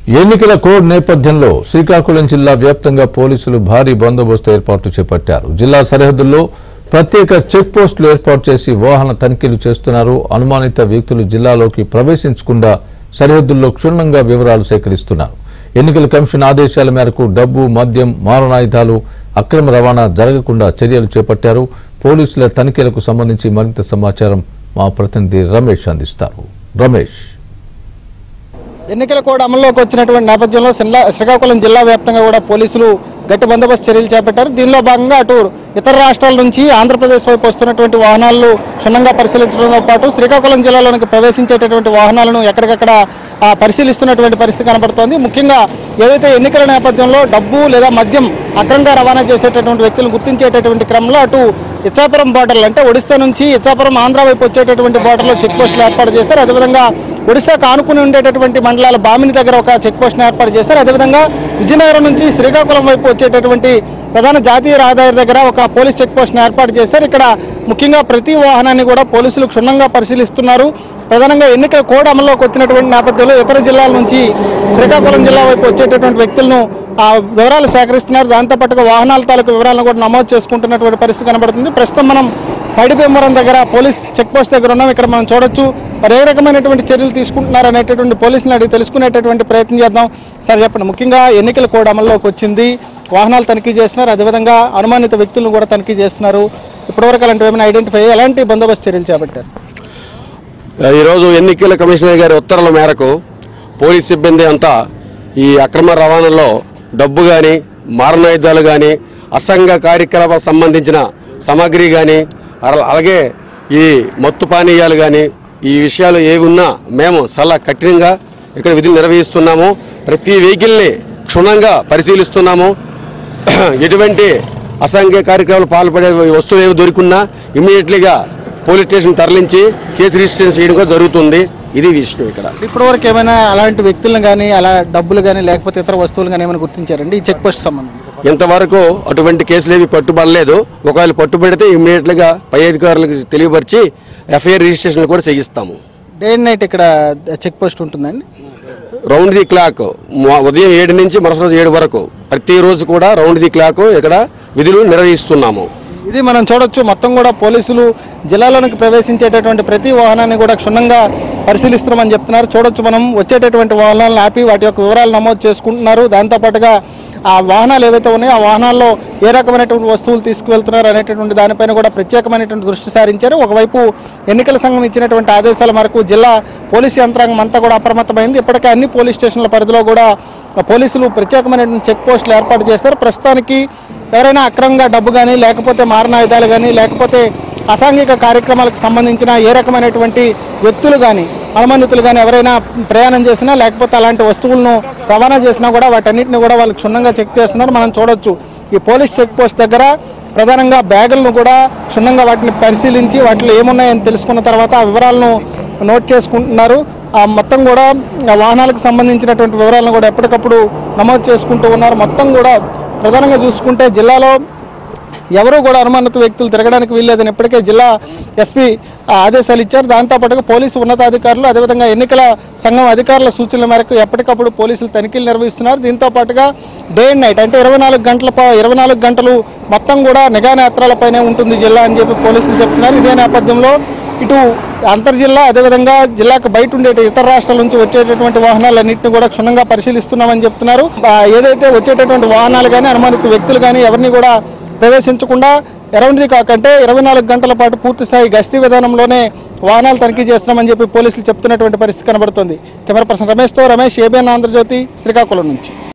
ఎన్నికల కోడ్ నేపథ్యంలో శ్రీకాకుళం జిల్లా వ్యాప్తంగా పోలీసులు భారీ బందోబస్తు ఏర్పాట్లు చేపట్టారు. జిల్లా సరిహద్దుల్లో ప్రత్యేక చెక్ పోస్టులు ఏర్పాటు చేసి వాహన తనిఖీలు చేస్తున్నారు. అనుమానిత వ్యక్తులు జిల్లాలోకి ప్రవేశించకుండా సరిహద్దుల్లో క్షుణ్ణంగా వివరాలు సేకరిస్తున్నారు. ఎన్నికల కమిషన్ ఆదేశాల మేరకు డబ్బు, మద్యం, మారణాయుధాలు అక్రమ రవాణా జరగకుండా చర్యలు చేపట్టారు. పోలీసుల తనిఖీలకు సంబంధించి మరింత సమాచారం మా ప్రతినిధి రమేష్ అందిస్తారు. రమేష్, ఎన్నికల కోడ్ అమల్లోకి వచ్చినటువంటి నేపథ్యంలో శ్రీకాకుళం జిల్లా వ్యాప్తంగా కూడా పోలీసులు గట్టి బందోబస్తు చర్యలు చేపట్టారు. దీనిలో భాగంగా అటు ఇతర రాష్ట్రాల నుంచి ఆంధ్రప్రదేశ్ వైపు వస్తున్నటువంటి వాహనాలను క్షుణ్ణంగా పరిశీలించడంతో పాటు శ్రీకాకుళం జిల్లాలోనికి ప్రవేశించేటటువంటి వాహనాలను ఎక్కడికక్కడ పరిశీలిస్తున్నటువంటి పరిస్థితి కనబడుతోంది. ముఖ్యంగా ఏదైతే ఎన్నికల నేపథ్యంలో డబ్బు లేదా మద్యం అక్రమంగా రవాణా చేసేటటువంటి వ్యక్తులను గుర్తించేటటువంటి క్రమంలో అటు ఇచ్చాపురం బార్డర్లు అంటే ఒడిశా నుంచి ఇచ్చాపురం ఆంధ్ర వైపు వచ్చేటటువంటి బార్డర్లో చెక్ పోస్టులు ఏర్పాటు చేశారు. అదేవిధంగా ఒడిశాకు ఆనుకుని ఉండేటటువంటి మండలాల బామిని దగ్గర ఒక చెక్ పోస్ట్ను ఏర్పాటు చేశారు. అదేవిధంగా విజయనగరం నుంచి శ్రీకాకుళం వైపు వచ్చేటటువంటి ప్రధాన జాతీయ రహదారి దగ్గర ఒక పోలీస్ చెక్ పోస్ట్ను ఏర్పాటు చేశారు. ఇక్కడ ముఖ్యంగా ప్రతి వాహనాన్ని కూడా పోలీసులు క్షుణ్ణంగా పరిశీలిస్తున్నారు. ప్రధానంగా ఎన్నికల కోడ్ అమల్లోకి వచ్చినటువంటి నేపథ్యంలో ఇతర జిల్లాల నుంచి శ్రీకాకుళం జిల్లా వైపు వచ్చేటటువంటి వ్యక్తులను వివరాలు సేకరిస్తున్నారు. దాంతోపాటుగా వాహనాల తాలూకు వివరాలను కూడా నమోదు చేసుకుంటున్నటువంటి పరిస్థితి కనబడుతుంది. ప్రస్తుతం మనం పైడిపెమ్మరం దగ్గర పోలీస్ చెక్ పోస్ట్ దగ్గర ఉన్నాం. ఇక్కడ మనం చూడొచ్చు మరి ఏ రకమైనటువంటి చర్యలు తీసుకుంటున్నారు అనేటటువంటి పోలీసులను అడిగి తెలుసుకునేటటువంటి ప్రయత్నం చేద్దాం. సార్ చెప్పండి, ముఖ్యంగా ఎన్నికల కోడ్ అమల్లోకి వచ్చింది, వాహనాలు తనిఖీ చేస్తున్నారు, అదేవిధంగా అనుమానిత వ్యక్తులను కూడా తనిఖీ చేస్తున్నారు. ఇప్పటివరకు అలాంటివి ఏమైనా ఐడెంటిఫై ఎలాంటి బందోబస్తు చర్యలు చేపట్టారు? ఈరోజు ఎన్నికల కమిషనర్ గారి ఉత్తర్వుల మేరకు పోలీస్ సిబ్బంది అంతా ఈ అక్రమ రవాణాలో డబ్బు కానీ, మారణాయుధాలు కానీ, అసంఘ కార్యకలాపాలకు సంబంధించిన సామాగ్రి కానీ, అలాగే ఈ మత్తు పానీయాలు కానీ, ఈ విషయాలు ఏవి ఉన్నా మేము చాలా కఠినంగా ఇక్కడ విధులు నిర్వహిస్తున్నాము. ప్రతి వెహికల్ని క్షుణ్ణంగా పరిశీలిస్తున్నాము. ఎటువంటి అసాంఘిక కార్యక్రమాలు పాల్పడే వస్తువులు ఏవి దొరికినా ఇమీడియట్లీగా పోలీస్ స్టేషన్ తరలించి కేసు రిజిస్ట్రేషన్ చేయడం కూడా జరుగుతుంది. ఇది విషయం. ఇక్కడ ఇప్పటివరకు ఏమైనా అలాంటి వ్యక్తులను కానీ, అలా డబ్బులు కానీ, లేకపోతే ఇతర వస్తువులు కానీ ఏమైనా గుర్తించారండి ఈ చెక్ పోస్ట్ సంబంధించి? ఇంతవరకు అటువంటి కేసులు ఏవి పట్టుబడలేదు. ఒకవేళ పట్టుబడితే ఇమీడియట్గా పై అధికారులకు తెలియపరిచి ఎఫ్ఐఆర్ రిజిస్ట్రేషన్ కూడా చేయిస్తాము. డే అండ్ నైట్ ఇక్కడ చెక్ పోస్ట్ ఉంటుందండి? రౌండ్ ది క్లాక్ ఉదయం 7 నుంచి మరుసటి రోజు 7 వరకు ప్రతిరోజు కూడా రౌండ్ ది క్లాక్ ఇక్కడ విధులు నిర్వహిస్తున్నాము. ఇది మనం చూడొచ్చు. మొత్తం కూడా పోలీసులు జిల్లాలోనికి ప్రవేశించేటటువంటి ప్రతి వాహనాన్ని కూడా క్షుణ్ణంగా పరిశీలిస్తున్నామని చెప్తున్నారు. చూడొచ్చు, మనం వచ్చేటటువంటి వాహనాలను ఆపి వాటి యొక్క వివరాలు నమోదు చేసుకుంటున్నారు. దాంతోపాటుగా ఆ వాహనాలు ఏవైతే ఉన్నాయో ఆ వాహనాల్లో ఏ రకమైనటువంటి వస్తువులు తీసుకువెళ్తున్నారు అనేటటువంటి దానిపైన కూడా ప్రత్యేకమైనటువంటి దృష్టి సారించారు. ఒకవైపు ఎన్నికల సంఘం ఇచ్చినటువంటి ఆదేశాల మేరకు జిల్లా పోలీసు యంత్రాంగం అంతా కూడా అప్రమత్తమైంది. ఇప్పటికే అన్ని పోలీస్ స్టేషన్ల పరిధిలో కూడా పోలీసులు ప్రత్యేకమైనటువంటి చెక్ పోస్టులు ఏర్పాటు చేశారు. ప్రస్తుతానికి ఎవరైనా అక్రమంగా డబ్బు కానీ, లేకపోతే మారణాయుధాలు కానీ, లేకపోతే అసాంఘిక కార్యక్రమాలకు సంబంధించిన ఏ రకమైనటువంటి వ్యక్తులు కానీ, అనుమానితులు కానీ ఎవరైనా ప్రయాణం చేసినా, లేకపోతే అలాంటి వస్తువులను రవాణా చేసినా కూడా వాటన్నిటిని కూడా వాళ్ళు క్షుణ్ణంగా చెక్ చేస్తున్నారు. మనం చూడొచ్చు, ఈ పోలీస్ చెక్ పోస్ట్ దగ్గర ప్రధానంగా బ్యాగులను కూడా క్షుణ్ణంగా వాటిని పరిశీలించి వాటిలో ఏమున్నాయని తెలుసుకున్న తర్వాత ఆ వివరాలను నోట్ చేసుకుంటున్నారు. మొత్తం కూడా వాహనాలకు సంబంధించినటువంటి వివరాలను కూడా ఎప్పటికప్పుడు నమోదు చేసుకుంటూ ఉన్నారు. మొత్తం కూడా ప్రధానంగా చూసుకుంటే జిల్లాలో ఎవరు కూడా అనుమానిత వ్యక్తులు తిరగడానికి వీల్లేదని ఇప్పటికే జిల్లా ఎస్పీ ఆదేశాలు ఇచ్చారు. దాంతోపాటుగా పోలీసు ఉన్నతాధికారులు, అదేవిధంగా ఎన్నికల సంఘం అధికారుల సూచనల మేరకు ఎప్పటికప్పుడు పోలీసులు తనిఖీలు నిర్వహిస్తున్నారు. దీంతో పాటుగా డే అండ్ నైట్ అంటే 24 గంటలు మొత్తం కూడా నిఘా నేత్రాలపైనే ఉంటుంది జిల్లా అని చెప్పి పోలీసులు చెప్తున్నారు. ఇదే నేపథ్యంలో ఇటు అంతర్జిల్లా, అదేవిధంగా జిల్లాకు బయట ఉండే ఇతర రాష్ట్రాల నుంచి వచ్చేటటువంటి వాహనాలన్నింటినీ కూడా క్షుణ్ణంగా పరిశీలిస్తున్నామని చెప్తున్నారు. ఏదైతే వచ్చేటటువంటి వాహనాలు కానీ, అనుమానిత వ్యక్తులు కానీ ఎవరిని కూడా ప్రవేశించకుండా అరౌండ్ ది క్లాక్ అంటే 24 గంటల పాటు పూర్తిస్థాయి గస్తీ విధానంలోనే వాహనాలు తనిఖీ చేస్తున్నామని చెప్పి పోలీసులు చెప్తున్నటువంటి పరిస్థితి కనబడుతుంది. కెమెరా పర్సన్ రమేష్తో రమేష్, ఏబిఎన్ ఆంధ్రజ్యోతి, శ్రీకాకుళం నుంచి.